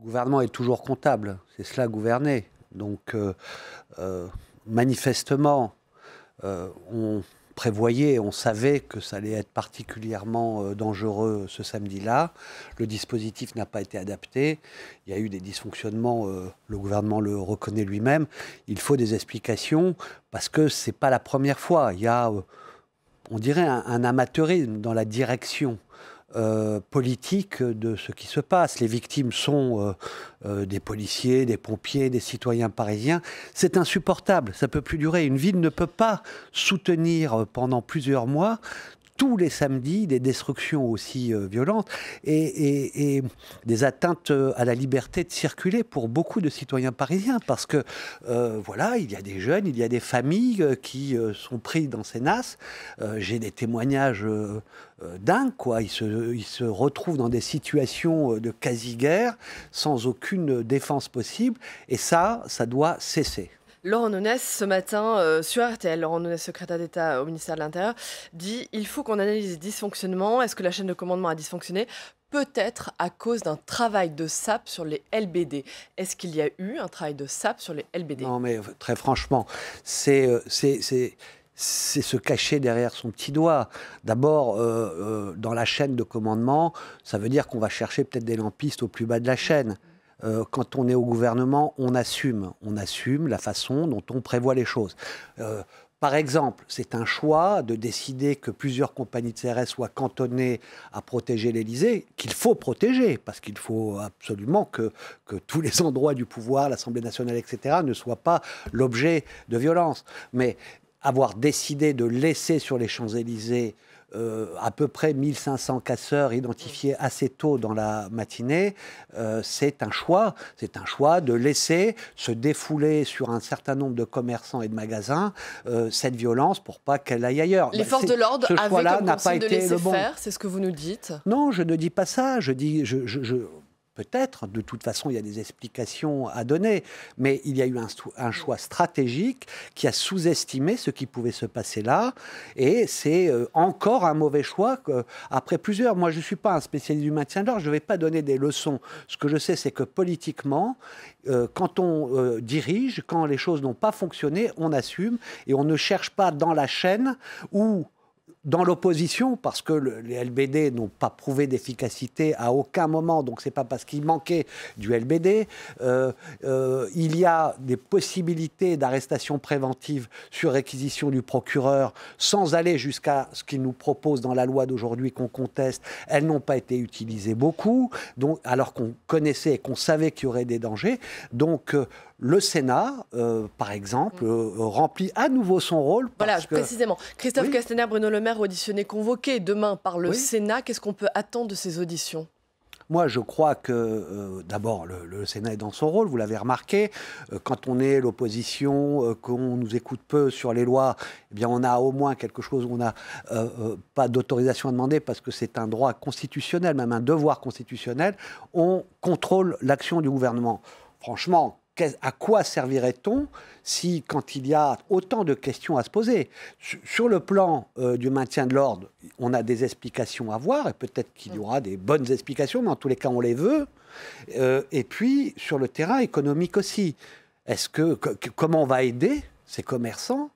Le gouvernement est toujours comptable, c'est cela gouverner. Donc, manifestement, on prévoyait, on savait que ça allait être particulièrement dangereux ce samedi-là. Le dispositif n'a pas été adapté. Il y a eu des dysfonctionnements, le gouvernement le reconnaît lui-même. Il faut des explications parce que ce n'est pas la première fois. Il y a, on dirait, un amateurisme dans la direction politique de ce qui se passe. Les victimes sont des policiers, des pompiers, des citoyens parisiens. C'est insupportable, ça ne peut plus durer. Une ville ne peut pas soutenir pendant plusieurs mois tous les samedis des destructions aussi violentes et des atteintes à la liberté de circuler pour beaucoup de citoyens parisiens. Parce que, voilà, il y a des jeunes, il y a des familles qui sont pris dans ces nasses. J'ai des témoignages dingues, quoi. Ils se retrouvent dans des situations de quasi-guerre sans aucune défense possible. Et ça doit cesser. Laurent Nunez, ce matin, sur RTL, Laurent Nunez, secrétaire d'État au ministère de l'Intérieur, dit « Il faut qu'on analyse les dysfonctionnements. Est-ce que la chaîne de commandement a dysfonctionné ? Peut-être à cause d'un travail de sape sur les LBD. » Est-ce qu'il y a eu un travail de sape sur les LBD ? Non, mais très franchement, c'est se cacher derrière son petit doigt. D'abord, dans la chaîne de commandement, ça veut dire qu'on va chercher peut-être des lampistes au plus bas de la chaîne. Quand on est au gouvernement, on assume la façon dont on prévoit les choses. Par exemple, c'est un choix de décider que plusieurs compagnies de CRS soient cantonnées à protéger l'Élysée, qu'il faut protéger, parce qu'il faut absolument que tous les endroits du pouvoir, l'Assemblée nationale, etc., ne soient pas l'objet de violences. Mais avoir décidé de laisser sur les Champs-Élysées à peu près 1500 casseurs identifiés assez tôt dans la matinée, c'est un choix. C'est un choix de laisser se défouler sur un certain nombre de commerçants et de magasins cette violence pour pas qu'elle aille ailleurs. Les forces de l'ordre avaient comme consigne de laisser bon. faire, c'est ce que vous nous dites ? Non, je ne dis pas ça. Je dis... Peut-être, de toute façon, il y a des explications à donner, mais il y a eu un choix stratégique qui a sous-estimé ce qui pouvait se passer là, et c'est encore un mauvais choix après plusieurs. Moi, je ne suis pas un spécialiste du maintien de l'ordre, je ne vais pas donner des leçons. Ce que je sais, c'est que politiquement, quand on dirige, quand les choses n'ont pas fonctionné, on assume, et on ne cherche pas dans la chaîne où... Dans l'opposition, parce que les LBD n'ont pas prouvé d'efficacité à aucun moment, donc c'est pas parce qu'il manquait du LBD. Il y a des possibilités d'arrestation préventive sur réquisition du procureur, sans aller jusqu'à ce qu'il nous propose dans la loi d'aujourd'hui qu'on conteste. Elles n'ont pas été utilisées beaucoup, donc, alors qu'on connaissait et qu'on savait qu'il y aurait des dangers. Donc, le Sénat, par exemple, remplit à nouveau son rôle. Voilà, précisément. Christophe Castaner, Bruno Le Maire, auditionnés, convoqués demain par le Sénat. Qu'est-ce qu'on peut attendre de ces auditions ? Moi, je crois que, d'abord, le Sénat est dans son rôle, vous l'avez remarqué. Quand on est l'opposition, qu'on nous écoute peu sur les lois, eh bien, on a au moins quelque chose où on n'a pas d'autorisation à demander parce que c'est un droit constitutionnel, même un devoir constitutionnel. On contrôle l'action du gouvernement. Franchement, à quoi servirait-on si, quand il y a autant de questions à se poser, sur le plan du maintien de l'ordre, on a des explications à voir, et peut-être qu'il y aura des bonnes explications, mais en tous les cas, on les veut. Et puis, sur le terrain économique aussi, comment on va aider ces commerçants ?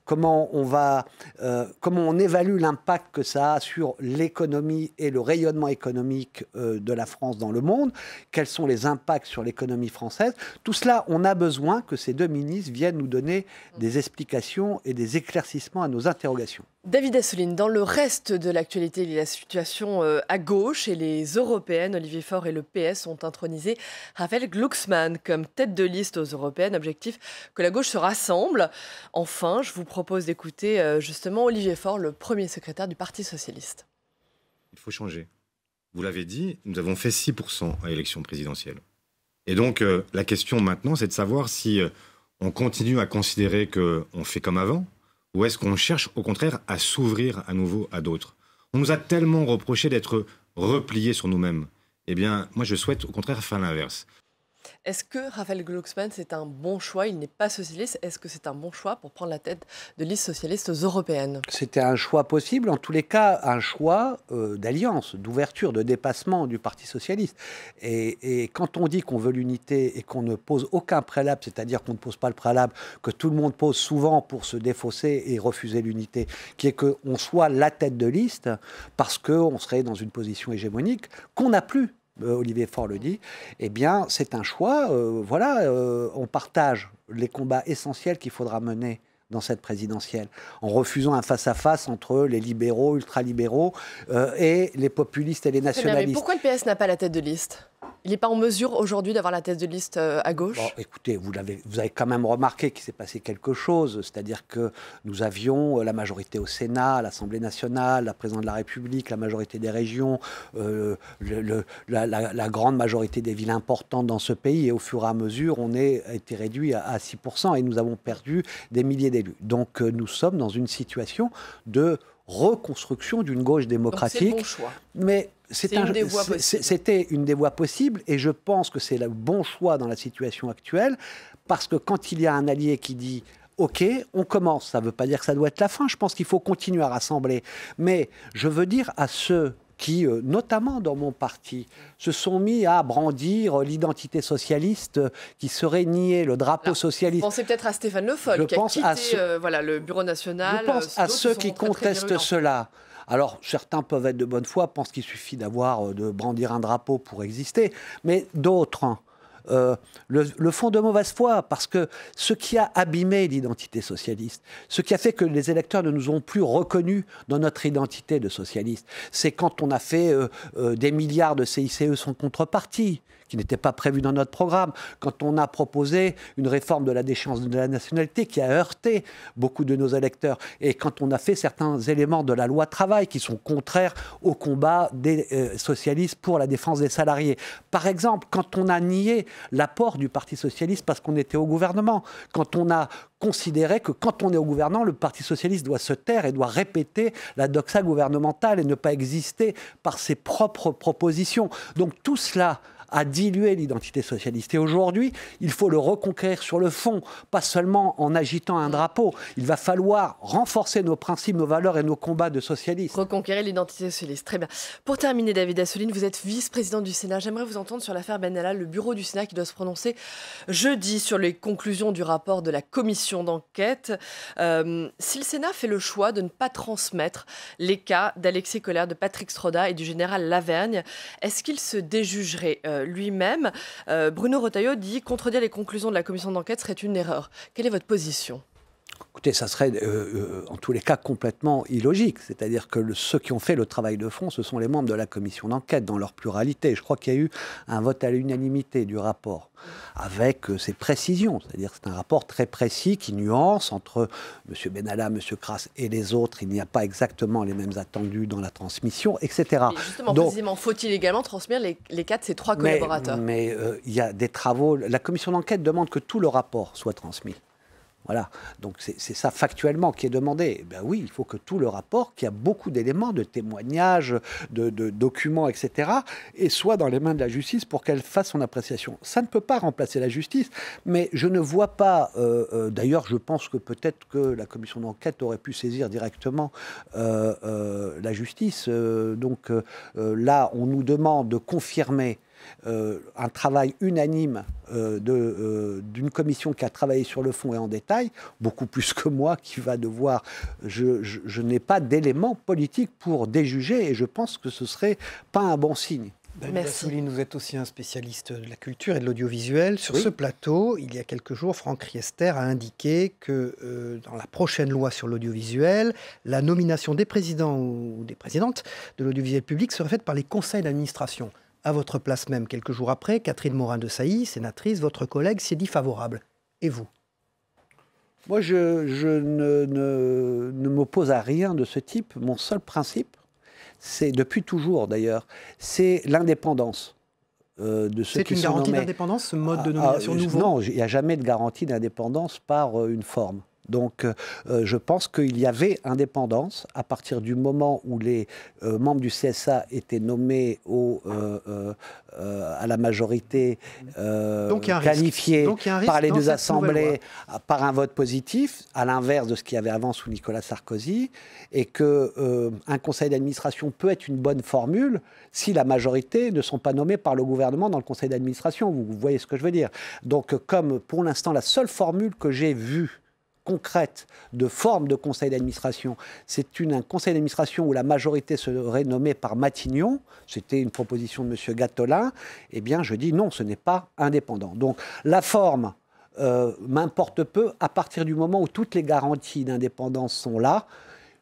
Comment on évalue l'impact que ça a sur l'économie et le rayonnement économique de la France dans le monde? Quels sont les impacts sur l'économie française? Tout cela, on a besoin que ces deux ministres viennent nous donner des explications et des éclaircissements à nos interrogations. David Assouline, dans le reste de l'actualité, il y a la situation à gauche et les européennes. Olivier Faure et le PS ont intronisé Raphaël Glucksmann comme tête de liste aux européennes. Objectif que la gauche se rassemble. Enfin, je vous propose d'écouter justement Olivier Faure, le premier secrétaire du Parti socialiste. Il faut changer. Vous l'avez dit, nous avons fait 6% à l'élection présidentielle. Et donc, la question maintenant, c'est de savoir si on continue à considérer qu'on fait comme avant, ou est-ce qu'on cherche au contraire à s'ouvrir à nouveau à d'autres ? On nous a tellement reproché d'être repliés sur nous-mêmes. Eh bien, moi je souhaite au contraire faire l'inverse. Est-ce que Raphaël Glucksmann, c'est un bon choix? Il n'est pas socialiste. Est-ce que c'est un bon choix pour prendre la tête de liste socialiste européenne? C'était un choix possible, en tous les cas, un choix d'alliance, d'ouverture, de dépassement du Parti socialiste. Et quand on dit qu'on veut l'unité et qu'on ne pose aucun préalable, c'est-à-dire qu'on ne pose pas le préalable que tout le monde pose souvent pour se défausser et refuser l'unité, qui est qu'on soit la tête de liste parce qu'on serait dans une position hégémonique qu'on n'a plus. Olivier Faure le dit, eh bien, c'est un choix. On partage les combats essentiels qu'il faudra mener dans cette présidentielle, en refusant un face-à-face entre les libéraux, ultralibéraux et les populistes et les nationalistes. Mais pourquoi le PS n'a pas la tête de liste? Il n'est pas en mesure aujourd'hui d'avoir la tête de liste à gauche? Bon, écoutez, vous avez quand même remarqué qu'il s'est passé quelque chose, c'est-à-dire que nous avions la majorité au Sénat, à l'Assemblée nationale, la présidente de la République, la majorité des régions, la grande majorité des villes importantes dans ce pays, et au fur et à mesure, on a été réduit à 6% et nous avons perdu des milliers d'élus. Donc nous sommes dans une situation de reconstruction d'une gauche démocratique. Donc c'est le bon choix. Mais c'était une des voies possibles, et je pense que c'est le bon choix dans la situation actuelle, parce que quand il y a un allié qui dit « Ok, on commence », ça ne veut pas dire que ça doit être la fin, je pense qu'il faut continuer à rassembler. Mais je veux dire à ceux qui, notamment dans mon parti, se sont mis à brandir l'identité socialiste qui serait nier le drapeau socialiste. Vous pensez peut-être à Stéphane Le Foll, qui a quitté le Bureau national. Je pense à ceux qui contestent cela. Alors, certains peuvent être de bonne foi, pensent qu'il suffit de brandir un drapeau pour exister, mais d'autres le font de mauvaise foi, parce que ce qui a abîmé l'identité socialiste, ce qui a fait que les électeurs ne nous ont plus reconnus dans notre identité de socialiste, c'est quand on a fait des milliards de CICE sans contrepartie, qui n'était pas prévu dans notre programme, quand on a proposé une réforme de la déchéance de la nationalité qui a heurté beaucoup de nos électeurs, et quand on a fait certains éléments de la loi travail qui sont contraires au combat des socialistes pour la défense des salariés. Par exemple, quand on a nié l'apport du Parti socialiste parce qu'on était au gouvernement, quand on a considéré que quand on est au gouvernement, le Parti socialiste doit se taire et doit répéter la doxa gouvernementale et ne pas exister par ses propres propositions. Donc tout cela a dilué l'identité socialiste. Et aujourd'hui, il faut le reconquérir sur le fond, pas seulement en agitant un drapeau. Il va falloir renforcer nos principes, nos valeurs et nos combats de socialistes. Reconquérir l'identité socialiste, très bien. Pour terminer, David Assouline, vous êtes vice-président du Sénat. J'aimerais vous entendre sur l'affaire Benalla, le bureau du Sénat qui doit se prononcer jeudi sur les conclusions du rapport de la commission d'enquête. Si le Sénat fait le choix de ne pas transmettre les cas d'Alexis Collère, de Patrick Stroda et du général Lavergne, est-ce qu'il se déjugerait lui-même? Bruno Retailleau dit « Contredire les conclusions de la commission d'enquête serait une erreur ». Quelle est votre position? Écoutez, ça serait en tous les cas complètement illogique. C'est-à-dire que ceux qui ont fait le travail de fond, ce sont les membres de la commission d'enquête dans leur pluralité. Je crois qu'il y a eu un vote à l'unanimité du rapport avec ses précisions. C'est-à-dire que c'est un rapport très précis qui nuance entre M. Benalla, M. Kras et les autres. Il n'y a pas exactement les mêmes attendus dans la transmission, etc. Et justement, précisément, faut-il également transmettre les cas de ces trois collaborateurs? Mais il y a des travaux. La commission d'enquête demande que tout le rapport soit transmis. Voilà, donc c'est ça factuellement qui est demandé. Ben oui, il faut que tout le rapport, qui a beaucoup d'éléments, de témoignages, de documents, etc., et soit dans les mains de la justice pour qu'elle fasse son appréciation. Ça ne peut pas remplacer la justice, mais je ne vois pas, d'ailleurs je pense que peut-être que la commission d'enquête aurait pu saisir directement la justice. Là, on nous demande de confirmer un travail unanime d'une commission qui a travaillé sur le fond et en détail, beaucoup plus que moi qui va devoir... Je n'ai pas d'éléments politiques pour déjuger et je pense que ce ne serait pas un bon signe. David Assouline, vous êtes aussi un spécialiste de la culture et de l'audiovisuel. Sur ce plateau, il y a quelques jours, Franck Riester a indiqué que dans la prochaine loi sur l'audiovisuel, la nomination des présidents ou des présidentes de l'audiovisuel public serait faite par les conseils d'administration. À votre place même, quelques jours après, Catherine Morin-Desailly, sénatrice, votre collègue, s'est dit favorable. Et vous? Moi, je ne m'oppose à rien de ce type. Mon seul principe, c'est, depuis toujours d'ailleurs, c'est l'indépendance de ceux qui sont nommés. C'est une garantie d'indépendance, ce mode de nomination nouveau? Non, il n'y a jamais de garantie d'indépendance par une forme. Donc, je pense qu'il y avait indépendance à partir du moment où les membres du CSA étaient nommés à la majorité qualifiée par les deux assemblées par un vote positif, à l'inverse de ce qu'il y avait avant sous Nicolas Sarkozy, et qu'un conseil d'administration peut être une bonne formule si la majorité ne sont pas nommés par le gouvernement dans le conseil d'administration. Vous voyez ce que je veux dire. Donc, comme pour l'instant, la seule formule que j'ai vue concrète de forme de conseil d'administration, c'est un conseil d'administration où la majorité serait nommée par Matignon, c'était une proposition de M. Gattolin, eh bien je dis non, ce n'est pas indépendant. Donc la forme m'importe peu à partir du moment où toutes les garanties d'indépendance sont là.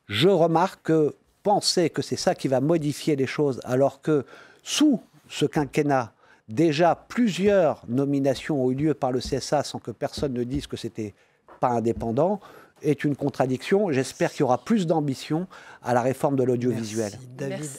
Je remarque que penser que c'est ça qui va modifier les choses, alors que sous ce quinquennat, déjà plusieurs nominations ont eu lieu par le CSA sans que personne ne dise que c'était pas indépendant, est une contradiction. J'espère qu'il y aura plus d'ambition à la réforme de l'audiovisuel. Merci, David.